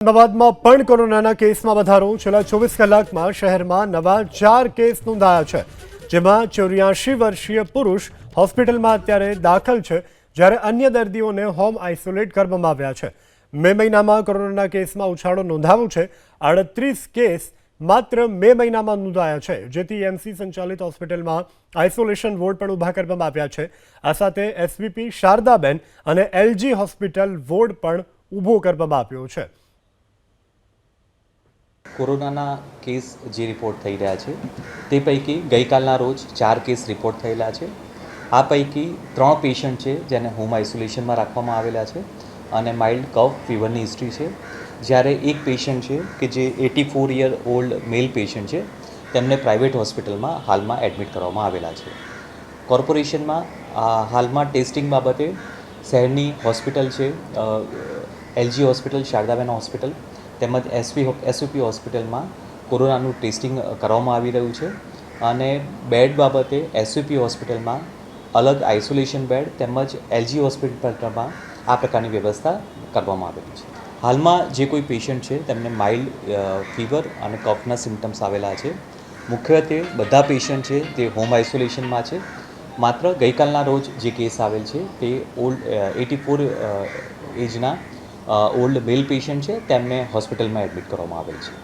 અમદાવાદમાં પણ કોરોનાના કેસમાં વધારો છેલ્લા 24 કલાકમાં શહેરમાં નવા 4 કેસ નોંધાયા છે, જેમાં 84 વર્ષીય પુરુષ હોસ્પિટલમાં અત્યારે દાખલ છે, જ્યારે અન્ય દર્દીઓને હોમ આઇસોલેટ કરવામાં આવ્યા છે. મે મહિનામાં કોરોનાના કેસમાં ઉછાળો નોંધાયો છે. 38 કેસ માત્ર મે મહિનામાં નોંધાયા છે, જેથી એમસી સંચાલિત હોસ્પિટલમાં આઇસોલેશન વોર્ડ પણ ઊભા કરવામાં આવ્યા છે. આ સાથે એસવીપી શારદાબેન અને એલજી હોસ્પિટલ વોર્ડ પણ ઊભો કરવામાં આવ્યો છે. કોરોનાના કેસ જે રિપોર્ટ થઈ રહ્યા છે તે પૈકી ગઈકાલના રોજ 4 કેસ રિપોર્ટ થયેલા છે. આ પૈકી 3 પેશન્ટ છે જેને હોમ આઇસોલેશનમાં રાખવામાં આવેલા છે અને માઇલ્ડ કફ ફીવરની હિસ્ટ્રી છે, જ્યારે એક પેશન્ટ છે કે જે 84 યર ઓલ્ડ મેલ પેશન્ટ છે, તેમને પ્રાઇવેટ હોસ્પિટલમાં હાલમાં એડમિટ કરવામાં આવેલા છે. કોર્પોરેશનમાં હાલમાં ટેસ્ટિંગ બાબતે શહેરની હોસ્પિટલ છે, એલજી હોસ્પિટલ, શારદાબેન હોસ્પિટલ તેમજ એસવીપી હોસ્પિટલમાં કોરોનાનું ટેસ્ટિંગ કરવામાં આવી રહ્યું છે અને બેડ બાબતે એસવીપી હોસ્પિટલમાં અલગ આઇસોલેશન બેડ તેમજ એલજી હોસ્પિટલમાં આ પ્રકારની વ્યવસ્થા કરવામાં આવેલી છે. હાલમાં જે કોઈ પેશન્ટ છે તેમને માઇલ્ડ ફીવર અને કફના સિમ્ટમ્સ આવેલા છે. મુખ્યત્વે બધા પેશન્ટ છે તે હોમ આઇસોલેશનમાં છે. માત્ર ગઈકાલના રોજ જે કેસ આવેલ છે તે ઓલ્ડ 84 એજના ઓલ્ડ મેલ પેશન્ટ છે, તેમને હોસ્પિટલમાં એડમિટ કરવામાં આવેલ છે.